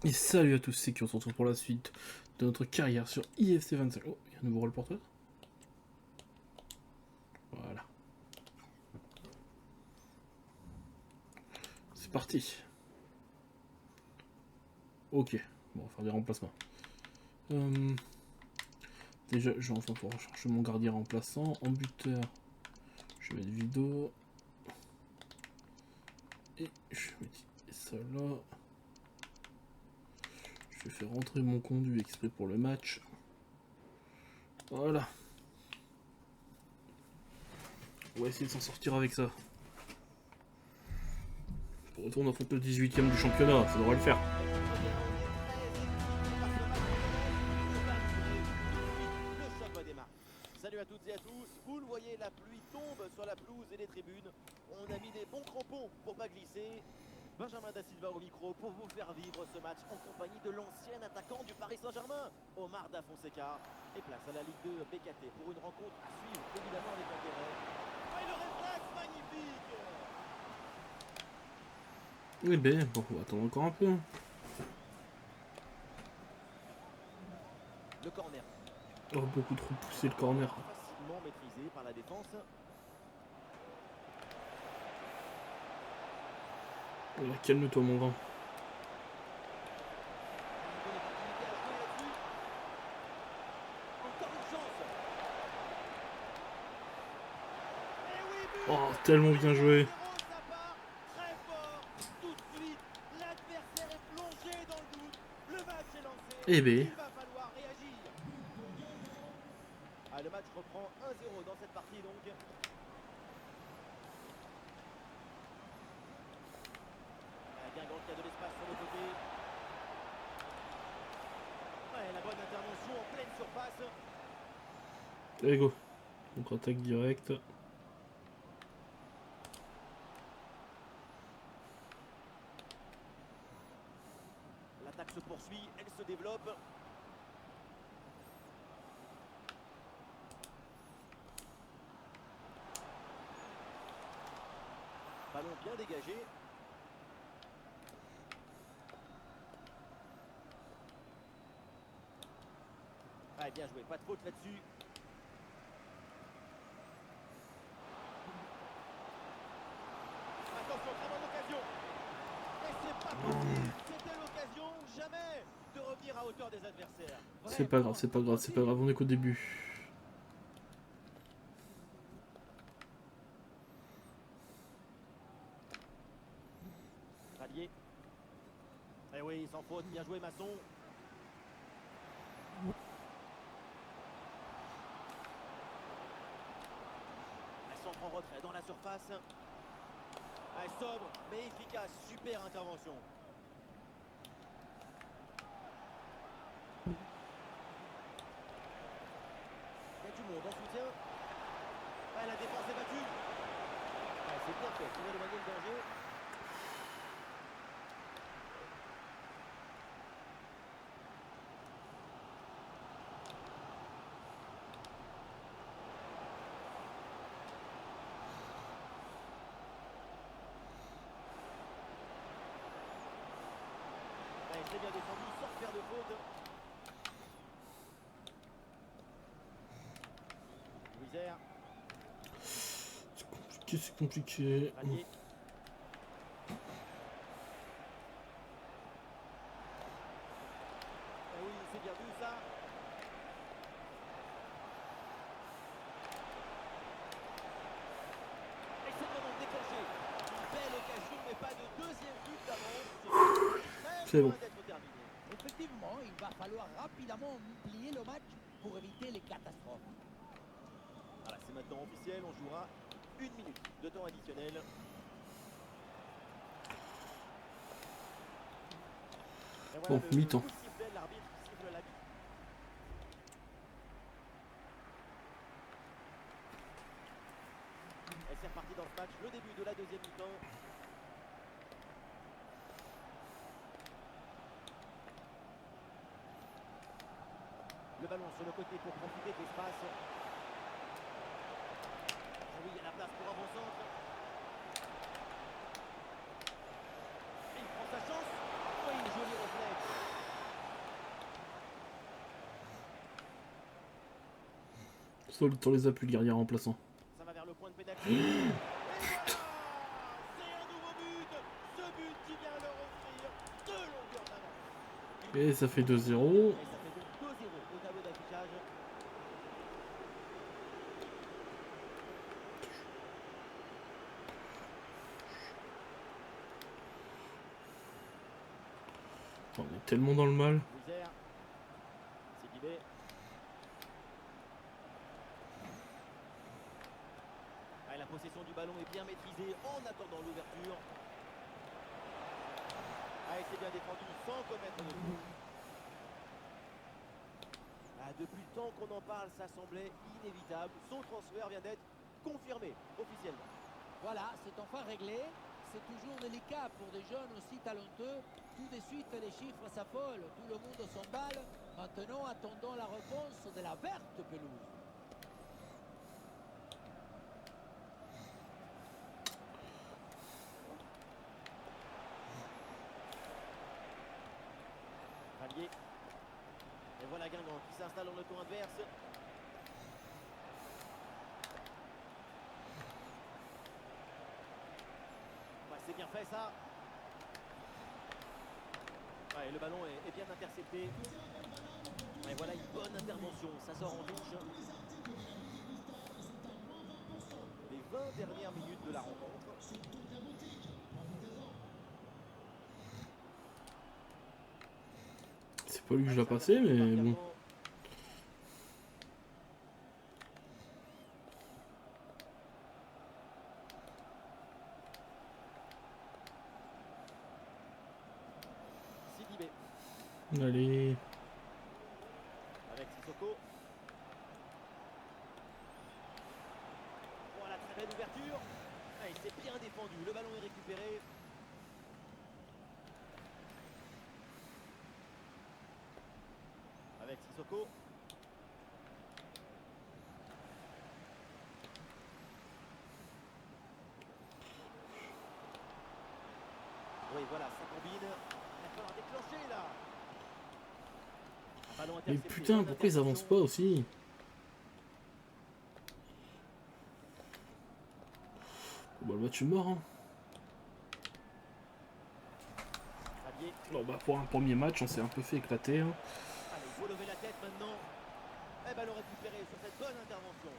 Et salut à tous, c'est qui on se retrouve pour la suite de notre carrière sur IFC 25. Oh, il y a un nouveau rôle porteur. Voilà. C'est parti. Ok, bon, on va faire des remplacements. Déjà, je vais enfin pouvoir chercher mon gardien remplaçant. En buteur, je vais mettre Vido. Et je vais mettre ça là. Je vais faire rentrer mon conduit exprès pour le match. Voilà. On va essayer de s'en sortir avec ça. On retourne affronter le 18ème du championnat, ça devrait le faire. Salut à toutes et à tous, vous le voyez, la pluie tombe sur la pelouse et les tribunes. On a mis des bons crampons pour pas glisser. Benjamin Da Silva au micro pour vous faire vivre ce match en compagnie de l'ancien attaquant du Paris Saint-Germain, Omar Da Fonseca. Et place à la Ligue 2 BKT pour une rencontre à suivre évidemment avec intérêt. Et le réflexe magnifique! Eh ben, bon, on va attendre encore un peu. Le corner. Oh, beaucoup trop poussé le corner. Facilement maîtrisé par la défense. Calme-toi mon grand. Oh, tellement bien joué. Eh ben. Il va falloir réagir. Ah, le match reprend 1-0 dans cette partie donc. Guingamp qui a de l'espace sur le côté. Ouais, la bonne intervention en pleine surface. Allez go. Contre-attaque directe. L'attaque se poursuit, elle se développe. Ballon bien dégagé. Ah, bien joué, pas de faute là-dessus. Attention, très bonne occasion. Et c'est pas possible. C'était l'occasion jamais de revenir à hauteur des adversaires. C'est pas grave, c'est pas grave, c'est pas grave, on est qu'au début. Rallier. Eh oui, sans faute, bien joué Masson. Elle s'entre en retrait dans la surface. Elle sobre, mais efficace. Super intervention. Il y a du monde en soutien. Ah, la défense est battue. Ah, c'est bien fait pour éloigner le danger. Ah, c'est bien défendu sans faire de faute. Louisère. C'est compliqué. Rallier. Ah oui, c'est bien vu ça. Et c'est vraiment déclenché. Une belle occasion, mais pas de deuxième but d'avance. C'est C'est même bon. loin d'être terminé. Effectivement, il va falloir rapidement plier le match pour éviter les catastrophes. Voilà, c'est maintenant officiel. On jouera 1 minute de temps additionnel. Et voilà Bon, mi-temps. coup de sifflet, l'arbitre siffle la mi. Et c'est reparti dans ce match, le début de la deuxième mi-temps. Le ballon sur le côté pour profiter de l'espace. Ah oui, il y a la place pour un bon centre. Et il prend sa chance. Oui, joli réflexe. Solide sur les appuis, le gardien remplaçant. Ça va vers le point de pénalty. Et voilà, c'est un nouveau but. Ce but qui vient leur offrir deux longueurs d'avance. Et ça fait 2-0. Et ça fait donc 2-0 au tableau d'affichage. On est tellement dans le mal. Louisère. Sidibé. Ah, la possession du ballon est bien maîtrisée en attendant l'ouverture. A été bien défendu sans commettre de faute. Ah, depuis le temps qu'on en parle, ça semblait inévitable. Son transfert vient d'être confirmé officiellement. Voilà, c'est enfin réglé. C'est toujours délicat pour des jeunes aussi talentueux. Tout de suite, les chiffres s'affolent. Tout le monde s'emballe. Maintenant, attendons la réponse de la verte pelouse. Rallier. Et voilà Guingamp qui s'installe dans le camp adverse. Ouais, c'est bien fait ça. Ouais, et le ballon est bien intercepté. Et voilà une bonne intervention. Ça sort en touche. Les 20 dernières minutes de la rencontre. C'est pas lui que je l'ai passé, mais bon. Sidibé Allez. avec Sissoko. Voilà, très belle ouverture. Ah, il s'est bien défendu. Le ballon est récupéré. Avec Sissoko. Oui, voilà, ça combine. Il va falloir déclencher là. Un ballon Mais intercepté. putain, Bonne pourquoi ils avancent pas intervention. aussi? Bon, bah, le match est mort, hein. Rallier. Bon, bah, pour un premier match, on s'est un peu fait éclater, hein. Allez, il faut lever la tête maintenant. Et ballon récupéré sur cette bonne intervention.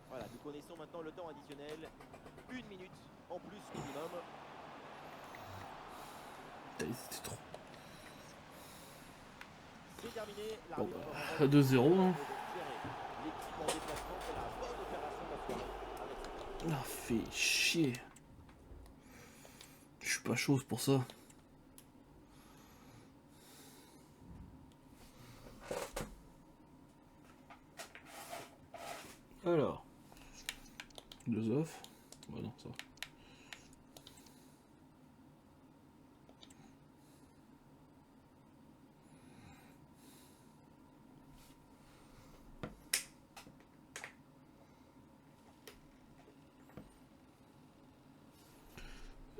Voilà, nous connaissons maintenant le temps additionnel. 1 minute en plus minimum. C'était trop. C'est terminé. Bon, L'arbitre bah, renvoie 2-0, hein. l'équipe en déplacement fait la bonne opération de la soirée. Avec Ah, fait chier. Je suis pas chaud pour ça. Alors. 2 off. Bah non, ça va.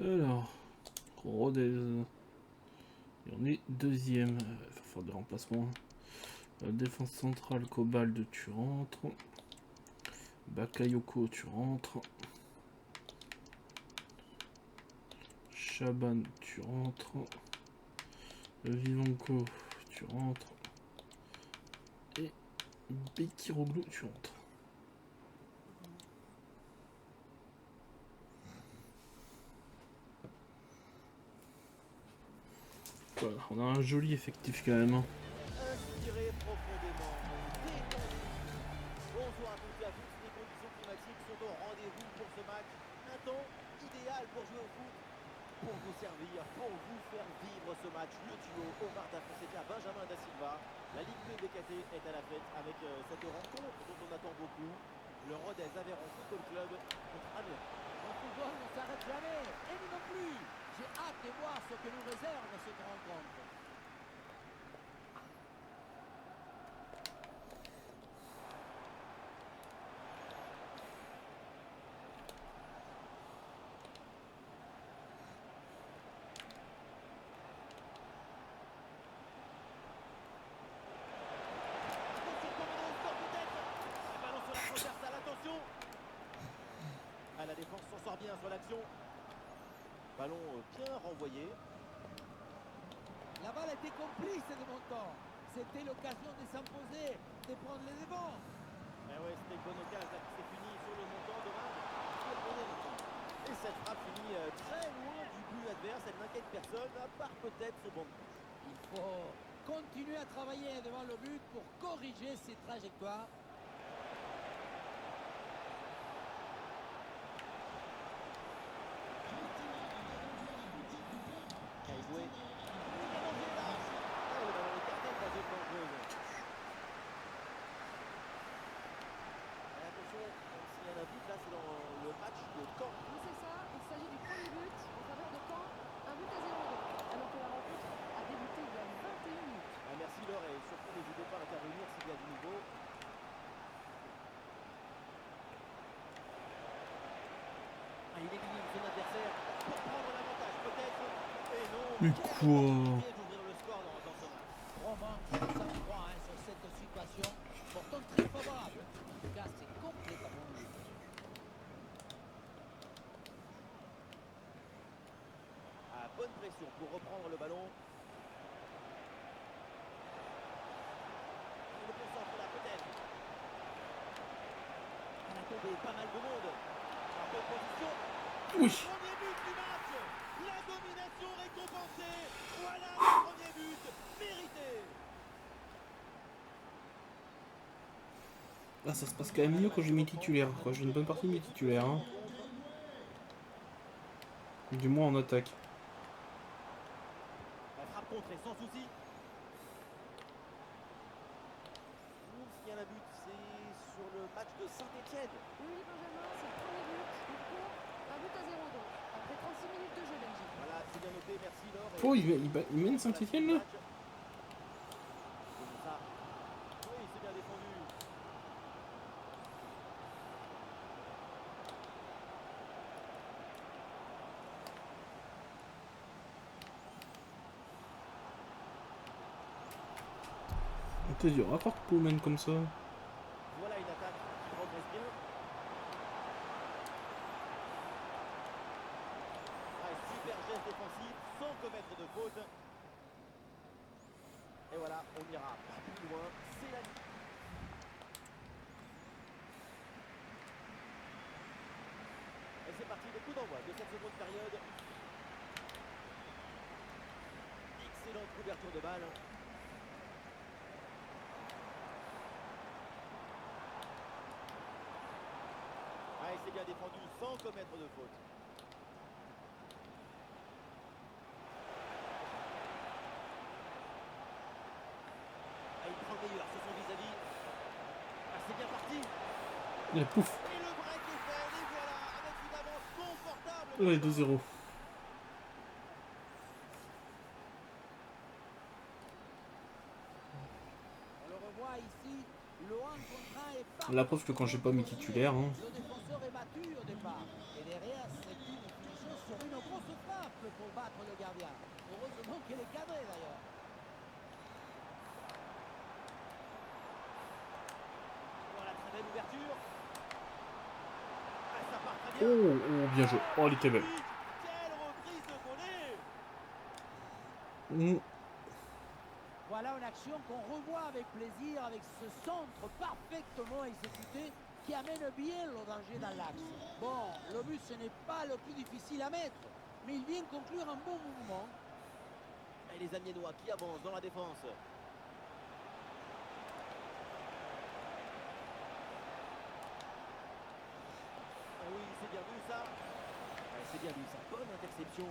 Alors, Rodez. Et on est deuxième. Il va faire des remplacements. Défense centrale, Cobalt, tu rentres. Bakayoko, tu rentres. Chaban, tu rentres. Vivanko, tu rentres. Et Bekiroglu, tu rentres. Voilà, on a un joli effectif quand même, hein. inspirez profondément. Détendez. Bonjour à toutes et à tous. Les conditions climatiques sont au rendez-vous pour ce match. Un temps idéal pour jouer au foot, pour vous servir, pour vous faire vivre ce match. Le duo Omar Da Fonseca, Benjamin Da Silva. La Ligue 2 BKT est à la fête avec cette rencontre dont on attend beaucoup. Le Rodez Aveyron Football Club contre Amiens. En football, on ne s'arrête jamais. Et nous non plus. J'ai hâte de voir ce que nous réserve cette rencontre. la défense s'en sort bien sur l'action. Ballon bien renvoyé. La balle était complice de mon temps. C'était l'occasion de s'imposer, de prendre les devants. Eh ouais, c'était une bonne occasion là, qui s'est finie sur le montant. Dommage. Il a donné le temps. Et cette frappe finit très loin du but adverse. Elle n'inquiète personne, à part peut-être ce banc de touche. Il faut continuer à travailler devant le but pour corriger ses trajectoires. Caïboué. Il est danger là. Oh, le ballon écarté de la zone dangereuse. Et attention, s'il y a un but, là c'est dans le match de Caen. Oui, c'est ça. Il s'agit du premier but en faveur de Caen. Un but à 0 donc. Alors que la rencontre a débuté il y a 21 minutes. Ah, merci Laure et surtout n'hésitez pas à intervenir s'il y a du nouveau. Ah, il élimine son adversaire pour prendre l'avantage peut-être. Et non, Mais quelle quoi? opportunité d'ouvrir le score dans ce match. Roman sans froid sur cette situation. Pourtant très favorable. En tout cas, c'est complètement lui. Ah, bonne pression pour reprendre le ballon. Et le bon centre là peut-être. Elle a tombé pas mal de monde. En bonne position. Oui. Premier but du match. La domination récompensée. Voilà le premier but mérité. Ah, ça se passe quand même mieux quand j'ai mis titulaire, quoi. J'ai une bonne partie de mes titulaires, hein. Du moins en attaque. La frappe contrée sans souci. S'il y a un but, c'est sur le match de Saint-Etienne. Oui, Benjamin, c'est le premier but. Du coup, un but à 0 donc. Après 36 minutes de jeu, Belgique. Voilà, c'est bien noté, merci Laure. Oh, il mène Saint-Etienne là? Comme ça. Oui, c'est bien défendu. On te dira pas que mène comme ça. Voilà une attaque qui progresse bien. Ah, super geste défensif sans commettre de faute. Et voilà, on ira pas plus loin. C'est la ligne. Et c'est parti, le coup d'envoi de cette seconde période. Excellente couverture de balle. Ah, et c'est bien défendu sans commettre de faute. Ah, il prend le meilleur sur son vis-à-vis. Ah, c'est bien parti. Et pouf. Et le break est fait, et voilà, avec une avance confortable. Ouais, 2-0. On le revoit ici. Le 1 contre 1 est pas. La preuve que quand j'ai pas mis titulaire, hein. Le défenseur est battu au départ. Et derrière, c'est une finition sur une grosse frappe pour battre le gardien. Heureusement qu'elle est cadrée d'ailleurs. Voilà, très belle ouverture. Ah, ça part très bien. Oh, bien joué. Oh, elle était belle. Quelle reprise de volée. Mm. Voilà une action qu'on revoit avec plaisir, avec ce centre parfaitement exécuté qui amène bien le danger dans l'axe. Bon, le but ce n'est pas le plus difficile à mettre, mais il vient conclure un bon mouvement. Et les Amiénois qui avancent dans la défense. Ah oui, c'est bien vu ça. Ah, c'est bien vu ça. Bonne interception.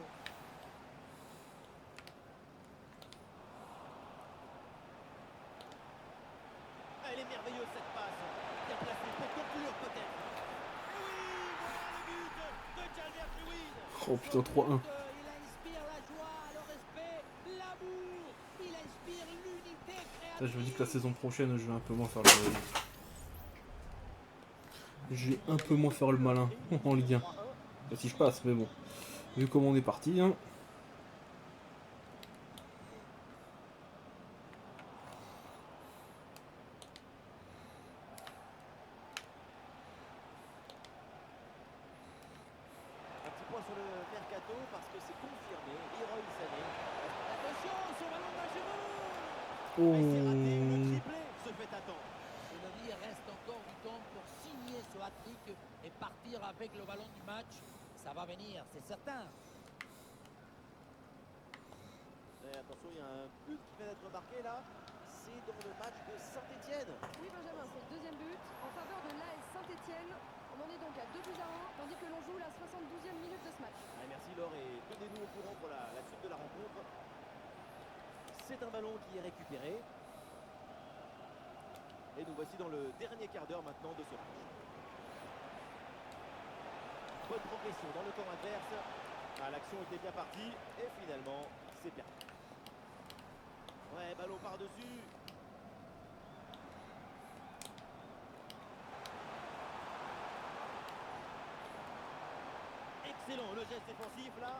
Elle est merveilleuse cette passe. Bien placée pour conclure peut-être. Oui, voilà le but de Calvert Lewin. Oh putain, 3-1. Il inspire la joie, le respect, l'amour. Il inspire l'unité Là, je me dis que la créative. saison prochaine, je vais un peu moins faire le. Je vais un peu moins faire le malin en Ligue 1. Bah, si je passe, mais bon. Vu comment on est parti, hein. point sur le mercato parce que c'est confirmé. Leroy Sané. Attention, ce ballon dangereux. Mais c'est raté, le Oh. triplé se fait attendre. Et le dire reste encore du temps pour signer ce hat-trick et partir avec le ballon du match. Ça va venir, c'est certain. Et attention, il y a un but qui vient d'être marqué là. C'est dans le match de Saint-Etienne. Oui, Benjamin, c'est le deuxième but en faveur de l'AS Saint-Etienne. On en est donc à 2-1, tandis que l'on joue la 72e minute de ce match. Allez, merci Laure et tenez-nous au courant pour la suite de la rencontre. C'est un ballon qui est récupéré. Et nous voici dans le dernier quart d'heure maintenant de ce match. Bonne progression dans le camp adverse. Ah, l'action était bien partie et finalement c'est perdu. Ouais, ballon par-dessus. Excellent le geste défensif là.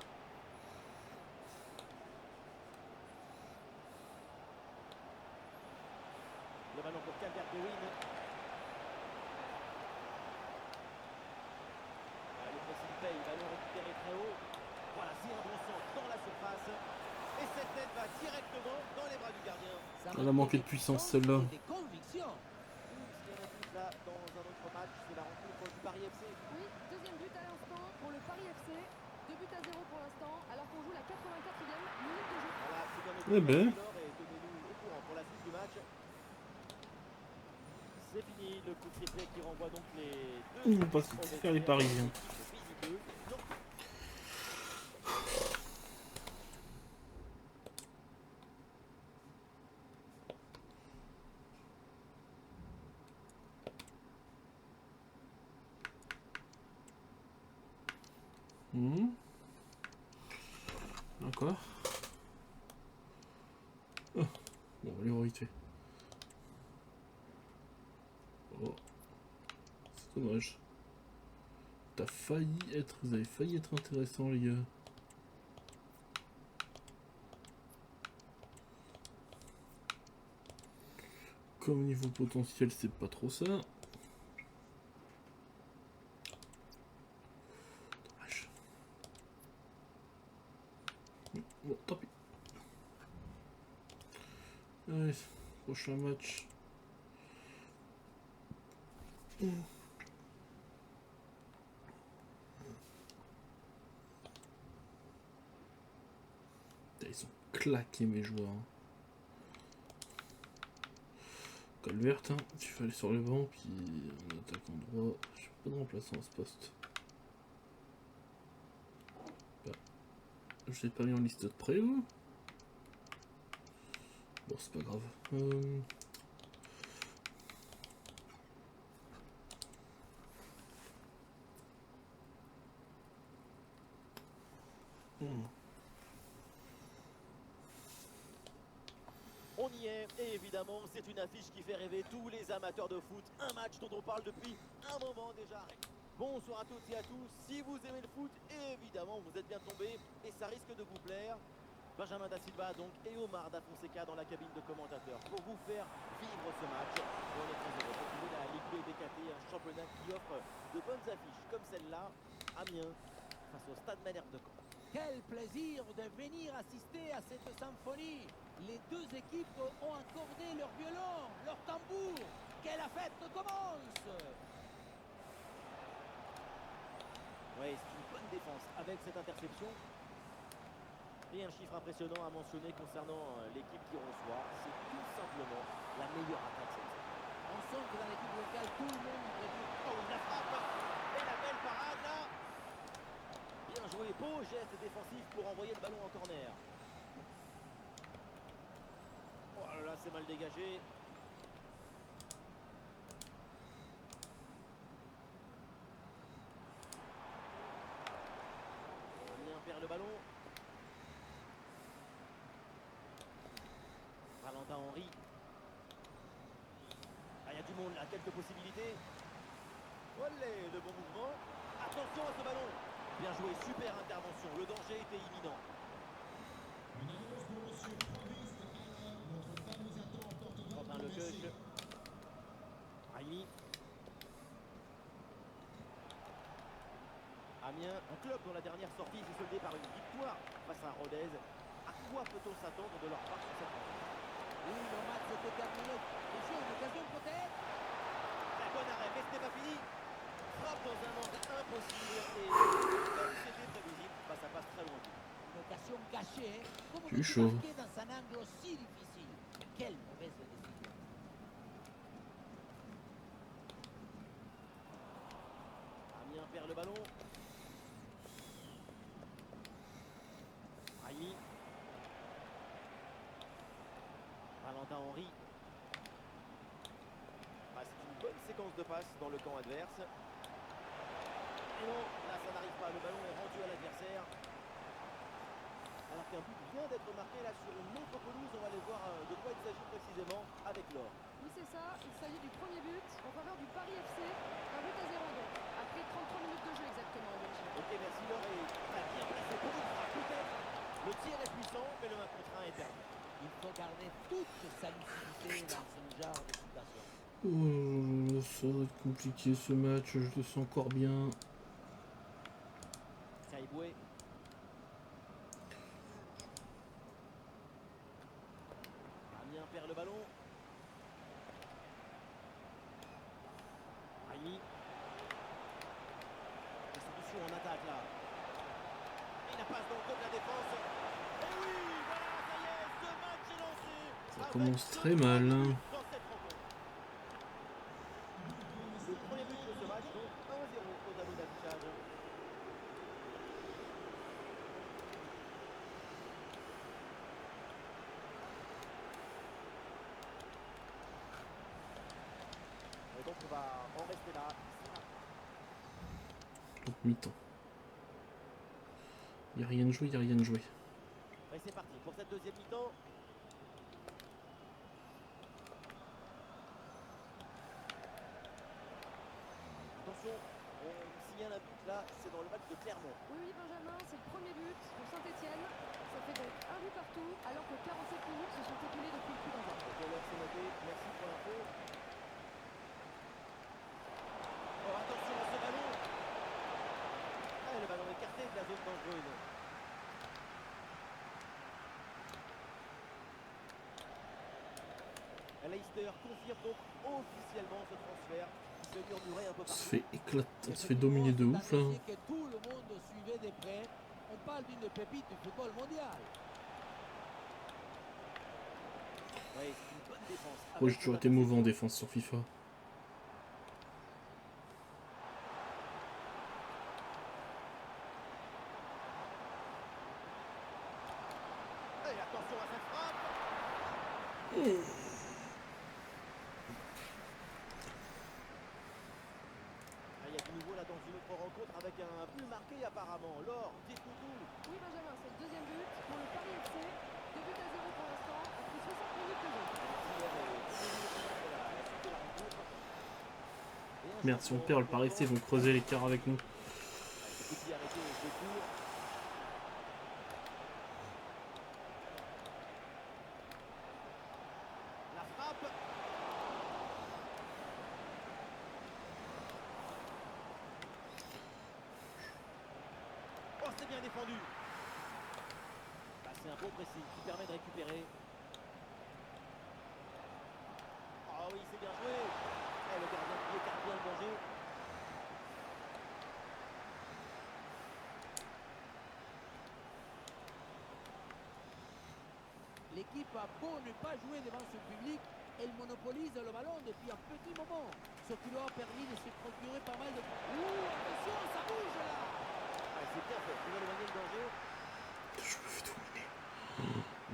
Le ballon pour Calvert-Lewin. Le pressing paye, ballon récupéré très haut. Voilà, c'est un bon centre dans la surface. Et cette tête va directement dans les bras du gardien. Ça Elle a manqué de puissance, celle-là. Des convictions. S'il y en a plus là dans un autre match, c'est la rencontre du Paris FC. Oui, deuxième but à l'instant pour le Paris FC. 2-0 pour l'instant, alors qu'on joue la 84e minute de jeu. Voilà, c'est bien Eh ben. et tenez-nous au courant pour la suite du match. C'est fini, le coup de triplé qui renvoie donc les deux. Ils vont pas se faire les Parisiens. Non. D'accord. Oh. Bon, allez voir vite fait. Oh. C'est dommage. Vous avez failli être intéressant, les gars. Comme niveau potentiel, c'est pas trop ça. Dommage. Bon, tant pis. Allez, prochain match. Ils sont claqués mes joueurs. Calvert, hein. Tu fais aller sur le banc, puis on attaque en droit. Je suis pas de remplaçant à ce poste. Bah, je l'ai pas mis en liste de près, ou? Bon, c'est pas grave. On y est, et évidemment, c'est une affiche qui fait rêver tous les amateurs de foot. Un match dont on parle depuis un moment déjà. Bonsoir à toutes et à tous. Si vous aimez le foot, évidemment, vous êtes bien tombés et ça risque de vous plaire. Benjamin Da Silva donc et Omar Da Fonseca dans la cabine de commentateurs pour vous faire vivre ce match. Et on est très heureux de retrouver la Ligue B BKT, un championnat qui offre de bonnes affiches comme celle-là. Amiens face au Stade Malherbe de Caen. Quel plaisir de venir assister à cette symphonie. Les deux équipes ont accordé leur violon, leur tambour. Que la fête commence. Oui, c'est une bonne défense avec cette interception. Et un chiffre impressionnant à mentionner concernant l'équipe qui reçoit, c'est tout simplement la meilleure attaque cette saison. On sent que dans l'équipe locale, tout le monde préfère. Oh, la frappe et la belle parade là. Bien joué, beau geste défensif pour envoyer le ballon en corner. Oh là là, c'est mal dégagé. Amiens perd le ballon. Valentin Henry. Ah, il y a du monde là, quelques possibilités. Olé, le bon mouvement. Attention à ce ballon. Bien joué, super intervention. Le danger était imminent. Quentin Lecoq. Raimi. Amiens, un club dont la dernière sortie s'est soldée par une victoire face à Rodez. À quoi peut-on s'attendre de leur part sur cette rencontre? Oui, le match était terminé. Attention, une occasion peut-être. Un bon arrêt, mais ce n'est pas fini. Frappe dans un angle impossible et comme c'était prévisible, bah, ça passe très loin. Une occasion gâchée. Hein. Comment J'ai eu veux-tu chaud. marquer dans un angle aussi difficile? Quelle mauvaise décision. Amiens perd le ballon. Raimi. Valentin Henry. Ah, c'est une bonne séquence de passes dans le camp adverse. Et non, là ça n'arrive pas. Le ballon est rendu à l'adversaire. Alors qu'un but vient d'être marqué là sur une autre pelouse. On va aller voir de quoi il s'agit précisément avec l'or. Oui, c'est ça. Il s'agit du premier but en faveur du Paris FC. Un but à 0 donc. Après 33 minutes de jeu exactement en Belgique. Ok, merci Laure. Et très bien placé pour une frappe peut-être. Le tir est puissant, mais le 1 contre 1 est perdu. Il faut garder toute sa lucidité dans ce genre de situation. Ça va être compliqué ce match, je le sens encore bien. Caïboué. Amiens perd le ballon. Raimi. Restitution en attaque là. Et la passe dans le dos de la défense. Et oui, voilà, ça y est, ce match est lancé. Ça Avec commence ce très mal. but dans cette rencontre. Le premier but de ce match, donc 1-0 au tableau d'affichage. Et donc on va en rester là. Donc mi-temps. Il n'y a rien de joué, il n'y a rien de joué. Et c'est parti pour cette deuxième mi-temps. Attention, on signale un but là, c'est dans le match de Clermont. Oui, Benjamin, c'est le premier but pour Saint-Etienne. Ça fait donc un but partout, alors que 47 minutes se sont écoulées depuis le coup d'envoi. Ok, alors c'est noté, merci pour l'info. Oh, attention à ce ballon. Ah, le ballon écarté de la zone dangereuse. Leicester confirme donc officiellement ce transfert qui se murmurait un peu Ça se partout. fait éclater, ça se fait dominer de ouf là. Que tout le monde suivait de près. On parle d'une pépite du football mondial. Ouais, c'est une bonne défense. Moi j'ai toujours été mauvais en défense sur FIFA. Et attention à cette frappe. Ah, il y a du nouveau là dans une autre rencontre avec un but marqué apparemment. Laure, dites-nous tout. Oui, Benjamin, c'est le deuxième but pour le Paris FC. 2 buts à 0 pour l'instant, après 60 minutes de jeu. Merde, si on perd, le Paris FC, ils vont creuser l'écart avec nous. Petit arrêté au secours. La frappe. Oh, c'est bien défendu. Bah, c'est un bon pressing qui permet de récupérer. Ah oui, c'est bien joué. Et le gardien qui écarte bien le danger. L'équipe a beau ne pas jouer devant son public, elle monopolise le ballon depuis un petit moment, ce qui lui a permis de se procurer pas mal de... Attention, ça bouge là. Ah, c'est bien fait. Tu vas éloigner le danger. Je me fais dominer.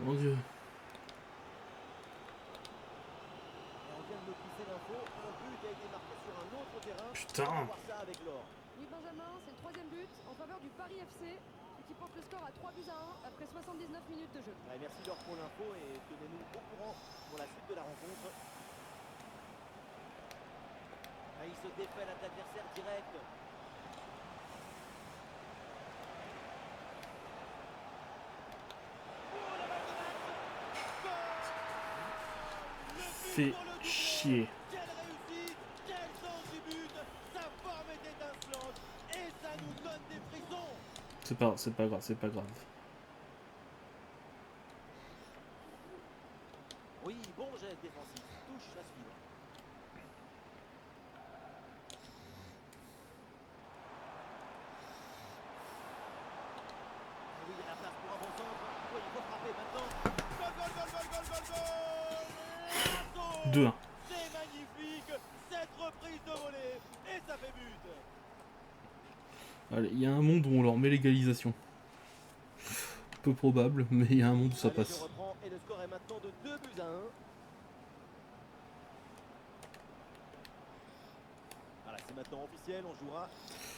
Mon dieu. Et on vient de me pousser l'info. Un but a été marqué sur un autre terrain. Putain. On va voir ça avec Laure. Oui, Benjamin, c'est le troisième but en faveur du Paris FC, qui porte le score à 3 buts à 1 après 79 minutes de jeu. Ouais, merci Laure pour l'info et tenez-nous au courant pour la suite de la rencontre. Ah, il se défait à l'adversaire direct. Oh, la balle de match. Goal. Le but Fait pour le doublé. chier. Quelle réussite, quel sens du but. Sa forme est étincelante et ça nous donne des C'est pas grave, c'est pas grave. Oui, bon geste défensif. Touche à suivre. Oui, il y a la place pour un bon centre. Oui, il faut frapper maintenant. Gol, gol, gol, gol, gol, gol, gol. 2-1. C'est magnifique. Cette reprise de volée. Et ça fait but. Allez, il y a un monde où on leur met l'égalisation. Peu probable, mais il y a un monde où ça Allez, je passe. reprends et le score est maintenant de 2-1. Voilà, c'est maintenant officiel. On jouera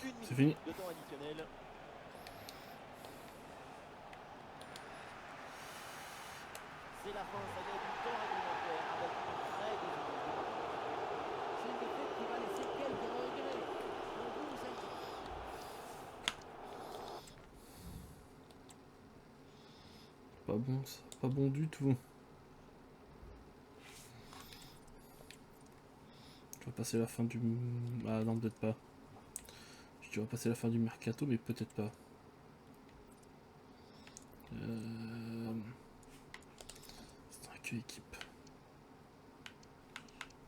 une C'est minute fini. de temps additionnel. C'est la fin, ça y est, du temps réglementaire avec une très désillusion. C'est une défaite qui va laisser quelques regrets. Pour vous, Saint- Pas bon ça, pas bon du tout. Je vais passer la fin du... Ah non, peut-être pas. Je vais passer la fin du mercato, mais peut-être pas. C'est un que équipe.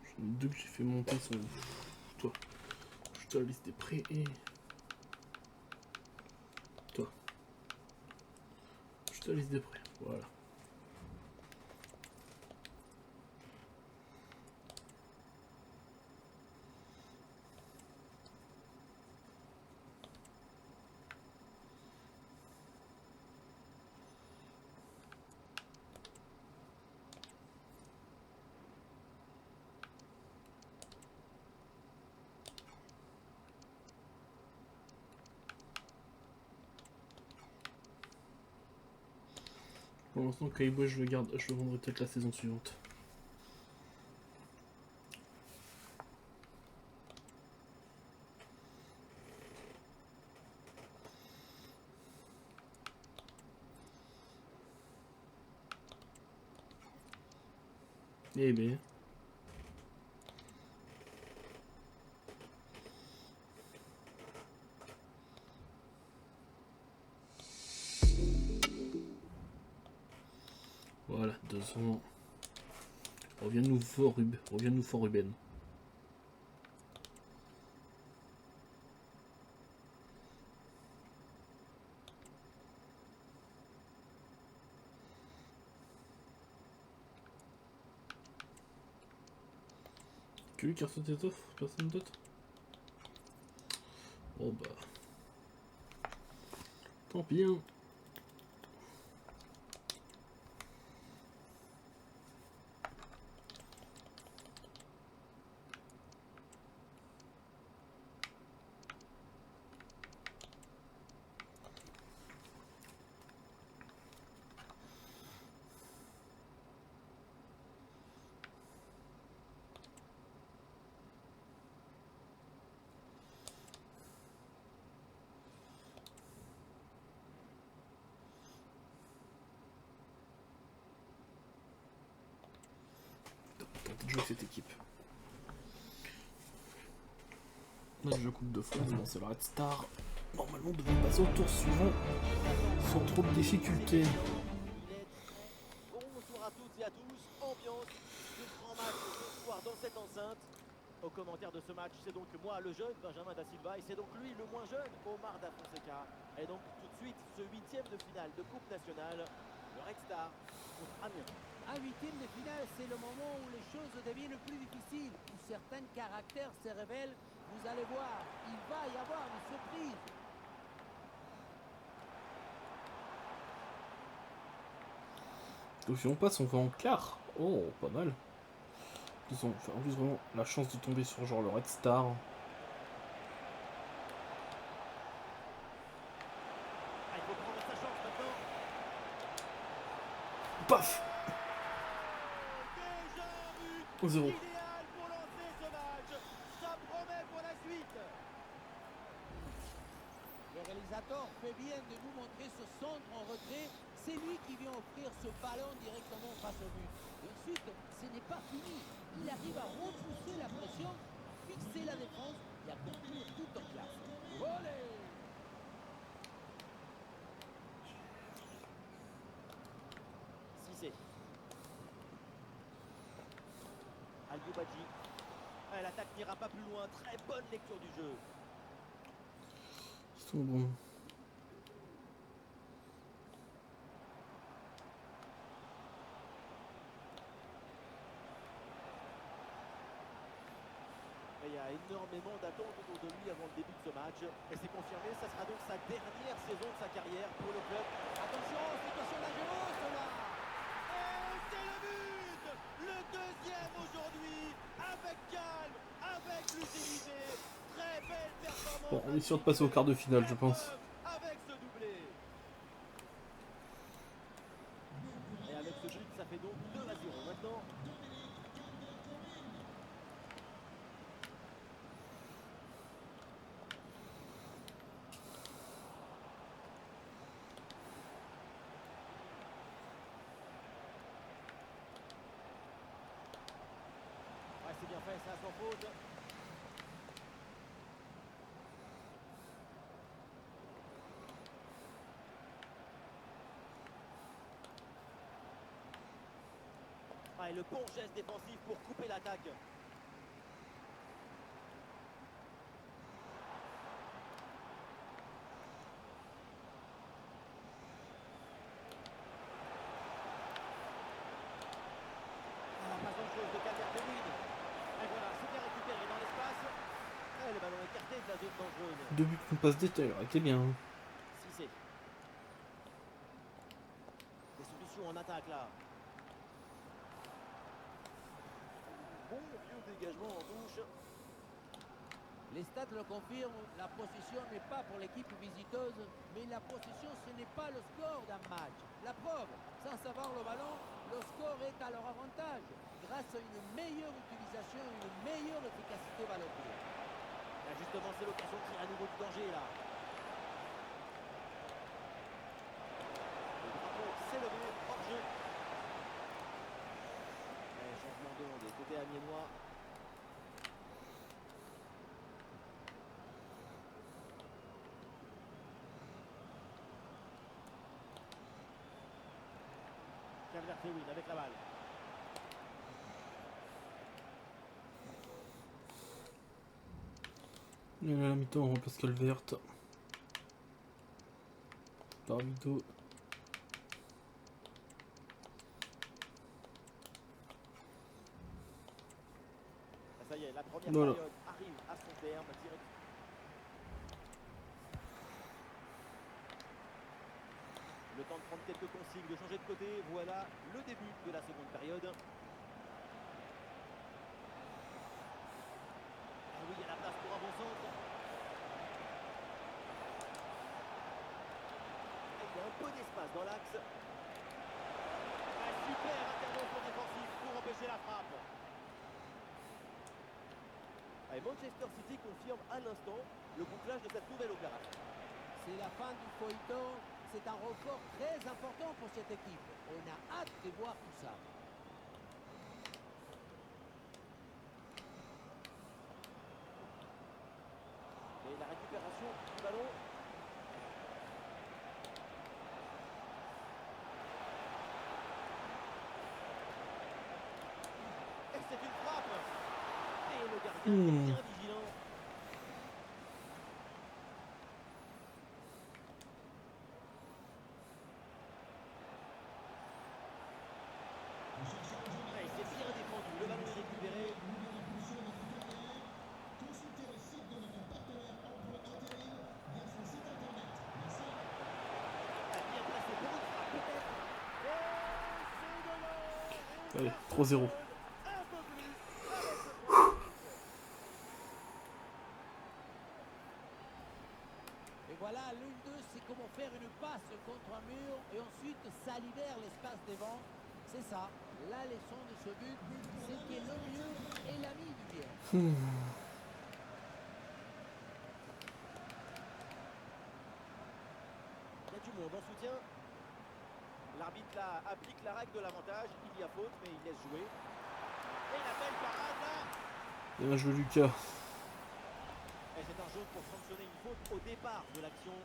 J'en ai deux que j'ai fait monter sont... Toi. Je te la liste des prêts et... Toi. Je te la liste des prêts. Voilà. Pour l'instant, Kaiboy, je le garde. Je le vendrai peut-être la saison suivante. Eh ben. Voilà, 2 ans. Reviens-nous fort, Ruben. Que lui qui a reçu tes offres? Personne d'autre? Oh bah. Tant pis, hein. Tenter de jouer avec cette équipe. Là, je coupe de fois, bon, c'est le Red Star. Normalement, on devrait passer au tour suivant sans trop de difficultés. Il est très... Bonsoir à toutes et à tous. Ambiance de grand match ce soir dans cette enceinte. Au commentaire de ce match, c'est donc moi, le jeune Benjamin Da Silva, et c'est donc lui, le moins jeune, Omar Da Fonseca. Et donc tout de suite, ce 8e de finale de Coupe nationale, le Red Star contre Amiens. Un huitième de finale, c'est le moment où les choses deviennent le plus difficiles, où certains caractères se révèlent. Vous allez voir, il va y avoir une surprise. Donc si on passe, on va en quart. Oh, pas mal. Ils ont en plus vraiment la chance de tomber sur genre le Red Star. Ah, il faut prendre sa chance maintenant. Paf. Déjà un but 0. idéal pour lancer ce match. Ça promet pour la suite. Le réalisateur fait bien de nous montrer ce centre en retrait. C'est lui qui vient offrir ce ballon directement face au but. Et ensuite, ce n'est pas fini. Il arrive à repousser la pression, fixer la défense et à conclure tout en classe. Olé! Badji. L'attaque n'ira pas plus loin. Très bonne lecture du jeu. Ils sont bons. Il y a énormément d'attentes autour de lui avant le début de ce match. Et c'est confirmé, ça sera donc sa dernière saison de sa carrière pour le club. Attention, situation dangereuse là. Et c'est le but! Le deuxième aujourd'hui, avec calme, avec lucidité. Très belle performance. Bon, on est sûr de passer au quart de finale, je pense. Avec ce doublé. Et avec ce but, ça fait donc 2-0 maintenant. Ouais, c'est bien fait, ça sans faute. Et le bon geste défensif pour couper l'attaque. Pas grand-chose de Calvert-Lewin. Et voilà, c'est bien récupéré dans l'espace. Et le ballon écarté de la zone dangereuse. 2 buts qu'on passe d'état, c'est bien. Cissé. Des solutions en attaque là. Bon vieux dégagement en touche. Les stats le confirment, la possession n'est pas pour l'équipe visiteuse, mais la possession ce n'est pas le score d'un match. La preuve, sans savoir le ballon, le score est à leur avantage, grâce à une meilleure utilisation et une meilleure efficacité balle au pied. Là justement c'est l'occasion de créer à nouveau du danger là. Le drapeau s'est levé hors jeu. Et changement d'onde côté amiénois. Calvert-Lewin avec la balle. Et là, à la mi-temps, on repasse Calvert. Davido. Ça y est, la première Voilà. période arrive à son terme. Direct. Le temps de prendre quelques consignes, de changer de côté. Voilà le début de la seconde période. Ah oui, il y a la place pour un bon centre. Et il y a un peu d'espace dans l'axe. Un super intervention défensive pour empêcher la frappe. Et Manchester City confirme à l'instant le bouclage de cette nouvelle opération. C'est la fin du feuilleton, c'est un record très important pour cette équipe. On a hâte de voir tout ça. Et la récupération du ballon. Et c'est une frappe. Et le gardien est bien vigilant. Et c'est bien défendu. Le ballon est récupéré. Bien placé pour une frappe peut-être. Et c'est de l'or. Allez, 3-0. Un peu plus avec ce troisième but. Et voilà, l'une d'eux, c'est comment faire une passe contre un mur et ensuite ça libère l'espace devant. C'est ça, la leçon de ce but, c'est que le mieux est l'ami du bien. Il y a du monde en soutien. L'arbitre là applique la règle de l'avantage. Il y a faute, mais il laisse jouer. Et la belle parade là. Bien joué, Lucas. Et c'est un jaune pour sanctionner une faute au départ de l'action.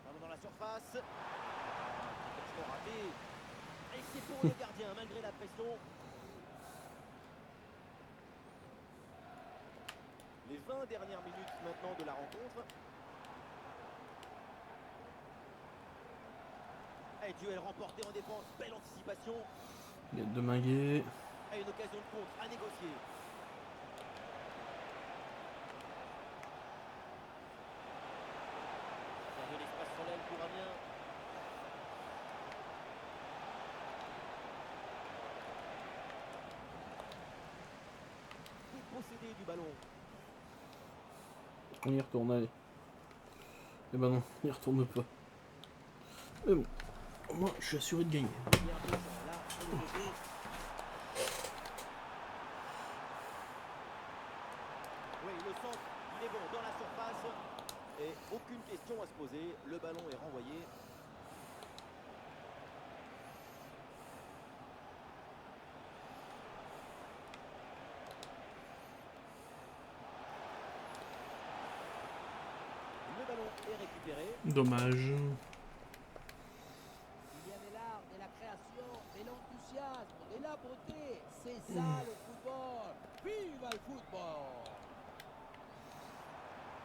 Ballon dans la surface. Attention raté. Et c'est pour le gardien, malgré la pression. Les 20 dernières minutes maintenant de la rencontre. Et duel remporté en défense, belle anticipation. Il y a Deminguet. Et une occasion de contre à négocier. Il y a de l'espace sur l'aile pour Amiens. Dépossédé du ballon. On y retourne, allez. Eh ben non, on y retourne pas. Mais bon, moi je suis assuré de gagner. Bien présent, là, sur le côté. Oui, le centre, il est bon dans la surface. Et aucune question à se poser. Le ballon est renvoyé. Le ballon est récupéré. Dommage. Il y a de l'art, de la création, de l'enthousiasme, de la beauté. C'est ça le football. Vive le football!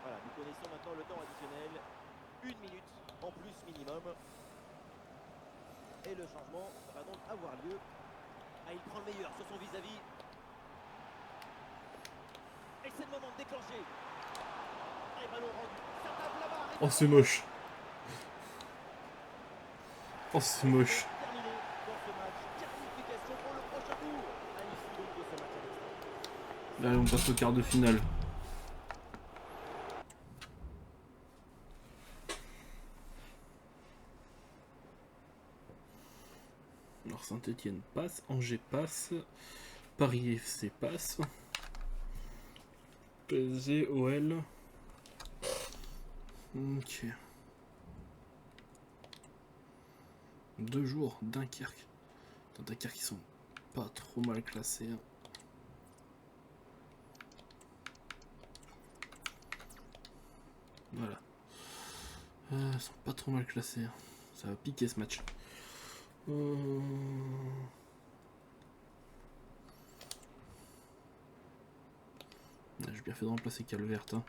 Voilà, nous connaissons maintenant le temps additionnel. 1 minute en plus minimum. Et le changement va donc avoir lieu. Ah, il prend le meilleur sur son vis-à-vis. Et c'est le moment de déclencher. Et ballon rendu. Ça tape là-bas. Oh, c'est moche. Oh, c'est moche. Terminé dans ce match. Qualification pour le prochain tour. À l'issue donc de ce match à l'extérieur. Là, on passe au quart de finale. Alors Saint-Etienne passe, Angers passe, Paris FC passe, PSG, OL. Ok. 2 jours, Dunkerque. Attends, Dunkerque, ils sont pas trop mal classés. Hein. Voilà. Ils sont pas trop mal classés. Hein. Ça va piquer ce match. J'ai bien fait de remplacer Calvert. Hein.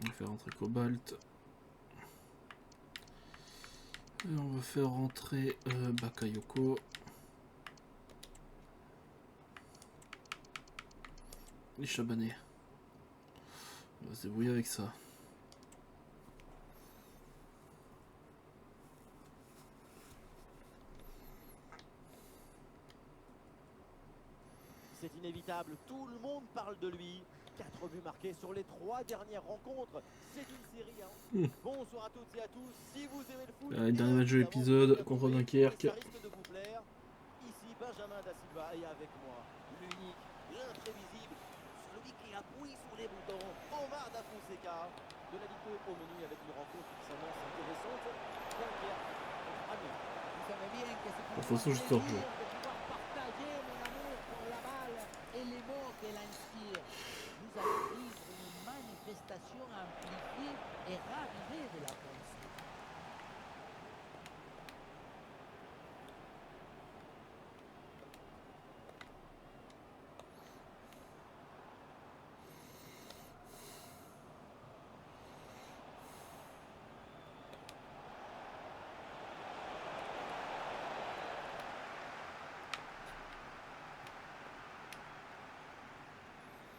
On va faire rentrer Cobalt. Et on va faire rentrer Bakayoko. Et Chabanais. On va se débrouiller avec ça. C'est inévitable, tout le monde parle de lui. 4 buts marqués sur les 3 dernières rencontres. C'est une série. Hein. Bonsoir à toutes et à tous. Si vous aimez le foot, Allez, dernier match de l'épisode contre Dunkerque. ça risque de vous plaire. Ici Benjamin Da Silva et avec moi l'unique, l'imprévisible, celui qui appuie sur les boutons, Omar Da Fonseca. De la Ligue 2 au menu avec une rencontre qui s'annonce intéressante. Dunkerque contre Amiens. Vous savez bien que c'est De toute façon, juste hors jeu. de pouvoir partager mon amour pour la balle et les mots qu'elle inspire. Vous allez vivre une manifestation amplifiée et ravivée de la pensée.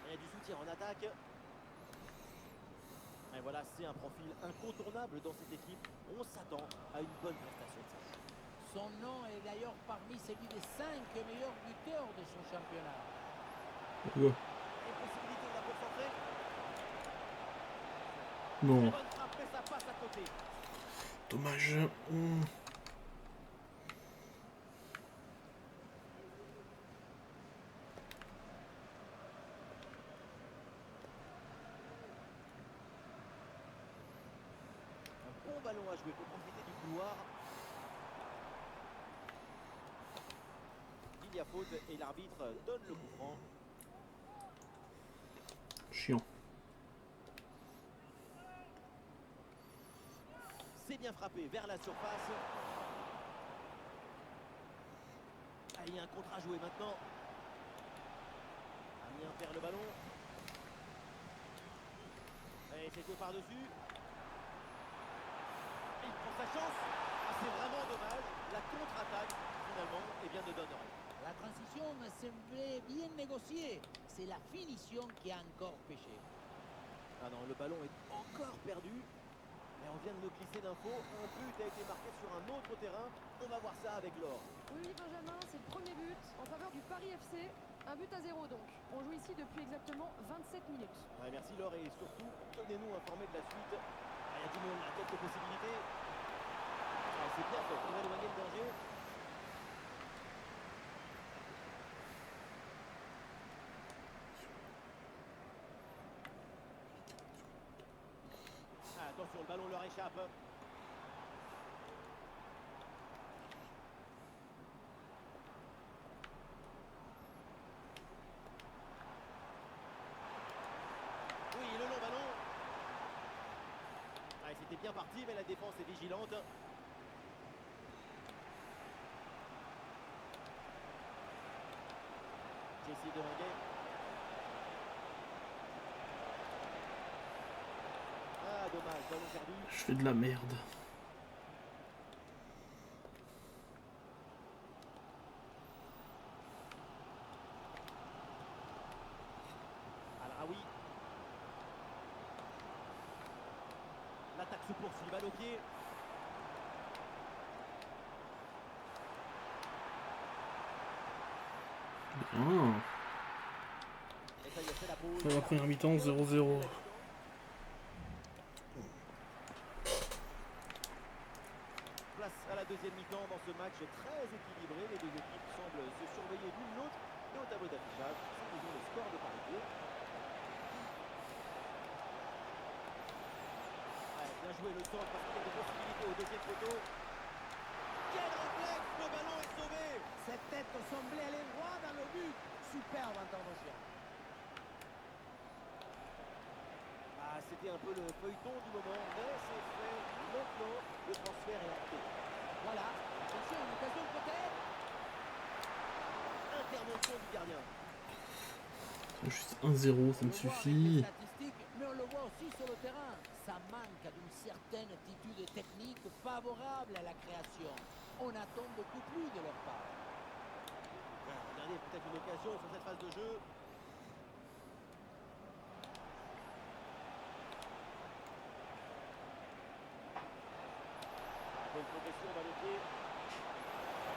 Et du soutien en attaque. Et voilà, c'est un profil incontournable dans cette équipe. On s'attend à une bonne prestation de sa part. Son nom est d'ailleurs parmi celui des 5 meilleurs buteurs de son championnat. Ouais. Et possibilité de la concentrer. Non, Bonne frappe, mais ça passe à côté. dommage. Un bon ballon à jouer pour profiter du couloir. Il y a faute et l'arbitre donne le coup franc. Chiant. bien frappé vers la surface. Ah, il y a un contre à jouer maintenant. Amiens perd le ballon. Et c'était par-dessus. Il prend sa chance. Ah, c'est vraiment dommage. La contre-attaque, finalement, eh bien, ne donne rien. La transition semblait bien négociée. C'est la finition qui a encore péché. Ah non, le ballon est encore perdu. Mais on vient de nous glisser d'infos. Un but a été marqué sur un autre terrain. On va voir ça avec Laure. Oui, Benjamin, c'est le premier but en faveur du Paris FC. Un but à 0 donc. On joue ici depuis exactement 27 minutes. Ouais, merci Laure et surtout, tenez-nous informés de la suite. Ah, il y a du monde, il y a quelques possibilités. Ah, c'est bien fait pour éloigner le danger. Ah, attention, le ballon leur échappe. Oui, le long ballon. Ah, c'était bien parti, mais la défense est vigilante. Jesse Delanguet. Ah, dommage, ballon perdu. Je fais de la merde. Al-Raoui. L'attaque se poursuit, balle au pied. Bien. Et ça y est, c'est la pause. Fin de la première mi-temps, 0-0. Place à la deuxième mi-temps dans ce match très équilibré. Les deux équipes semblent se surveiller l'une l'autre. Et au tableau d'affichage, c'est toujours le score de parité. Ouais, bien joué le centre parce qu'il y a des possibilités au deuxième poteau. Quel réflexe! Le ballon est sauvé! Cette tête semblait aller droit dans le but. Superbe intervention. Ah, c'était un peu le feuilleton du moment, mais c'est fait maintenant. Le transfert est acté. Voilà. Attention, une occasion peut-être. Intervention du gardien. Juste 1-0, ça On me le voit avec les suffit. statistiques, mais on le voit aussi sur le terrain. Ça manque d'une certaine attitude technique favorable à la création. On attend beaucoup plus de leur part. Ouais, regardez, peut-être une occasion sur cette phase de jeu. Bonne progression, balle au pied.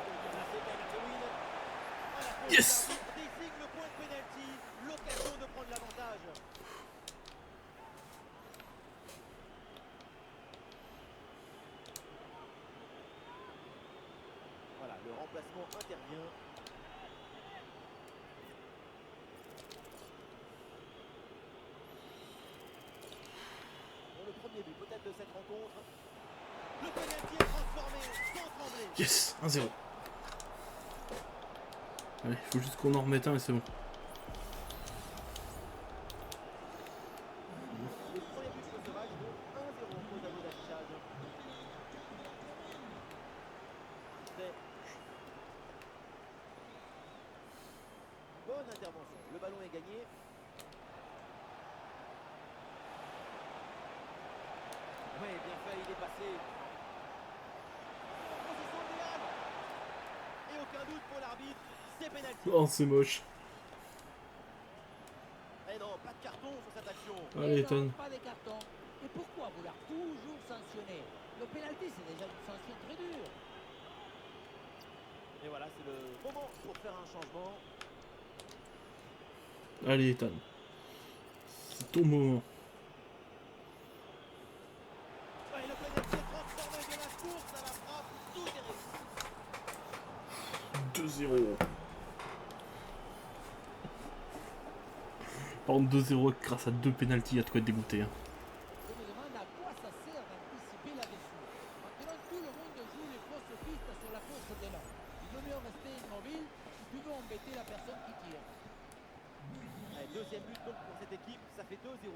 Bien placé, Calvert-Lewin. Ah, la faute Yes! de l'arbitre désigne le point de pénalty. L'occasion de prendre l'avantage. Voilà, le remplacement intervient. Pour le premier but peut-être de cette rencontre. Le pénalty est transformé sans trembler. Yes, 1-0. Allez, il faut juste qu'on en remette un et c'est bon. Le premier but de ce match, donc 1-0 au tableau d'affichage. C'est bonne intervention. Le ballon est gagné. Oui, bien fait, il est passé. Position idéale. Et aucun doute pour l'arbitre, c'est pénalty. Oh, c'est moche. Et non, pas de carton sur cette action. Allez, Et non, Ethan. pas de carton. Et pourquoi vouloir toujours sanctionner? Le pénalty, c'est déjà une sanction très dure. Et voilà, c'est le moment pour faire un changement. Allez, Ethan. C'est ton moment. Ouais, le pénalty est transformé de la course à la frappe. Tout est réussi. 2-0. Par contre, 2-0 grâce à 2 pénaltys, il y a de quoi être dégoûté. Hein. Je me demande à quoi ça sert d'anticiper là-dessus. Maintenant, tout le monde joue les fausses pistes sur la course d'élan. Il vaut mieux rester immobile si tu veux embêter la personne qui tire. Allez, deuxième but donc pour cette équipe, ça fait 2-0.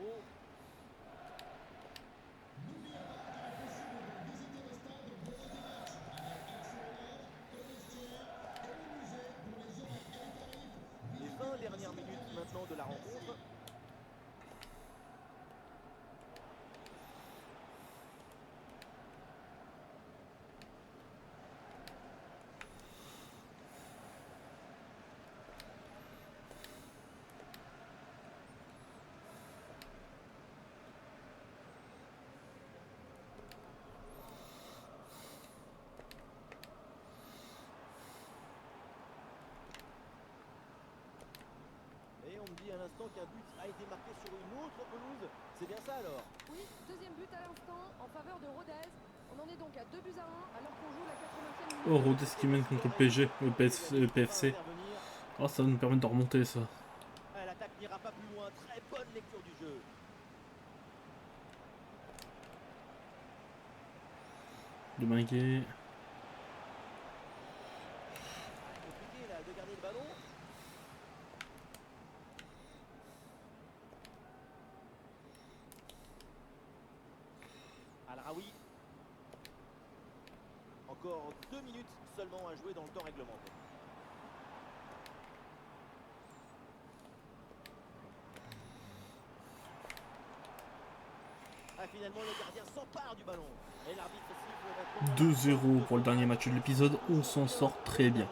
dit à l'instant qu'un but a été marqué sur une autre pelouse. C'est bien ça alors? Oui, deuxième but à l'instant en faveur de Rodez. On en est donc à 2 buts à 1 alors qu'on joue la 80e minute. Oh, Rodez qui mène contre le PSG, le PFC. Oh, ça va nous permettre de remonter ça. L'attaque n'ira pas plus loin. Très bonne lecture du jeu. De Minguet. Compliqué là de garder le ballon. Al-Raoui. Encore 2 minutes seulement à jouer dans le temps réglementaire. Ah, finalement, le gardien s'empare du ballon. Et l'arbitre siffle maintenant 2-0 pour le dernier match de l'épisode, on s'en sort très bien.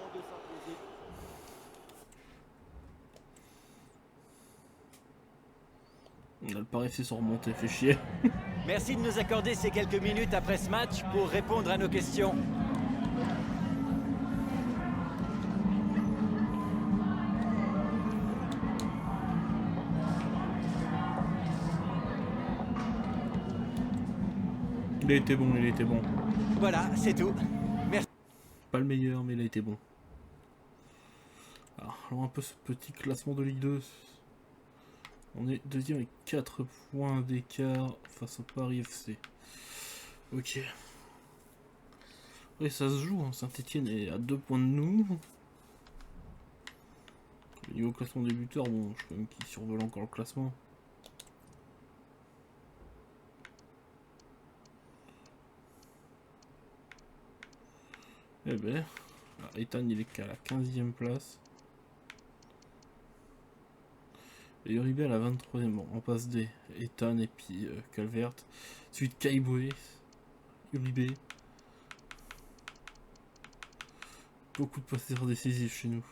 On a le Paris FC sont remontés, fait chier. Merci de nous accorder ces quelques minutes après ce match pour répondre à nos questions. Il a été bon, il a été bon. Voilà, c'est tout. Pas le meilleur, mais il a été bon. Alors un peu ce petit classement de Ligue 2. On est deuxième avec 4 points d'écart face au Paris FC. Ok. Oui, ça se joue, hein. Saint-Etienne est à 2 points de nous. Au niveau classement des buteurs, bon, je sais même qui survole encore le classement. Eh ben, Ethan il est qu'à la 15e place. Et Uribe à la 23e, bon, on passe des Ethan et puis Calvert. Suite Kaiboué, Uribe. Beaucoup de passes décisifs chez nous.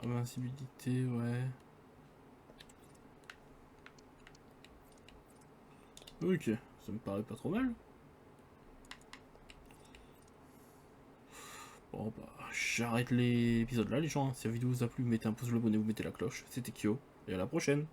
Invincibilité, ouais. Ok, ça me paraît pas trop mal. Bon bah, j'arrête l'épisode là les gens. Si la vidéo vous a plu, mettez un pouce bleu, abonnez-vous, mettez la cloche. C'était Kyo, et à la prochaine.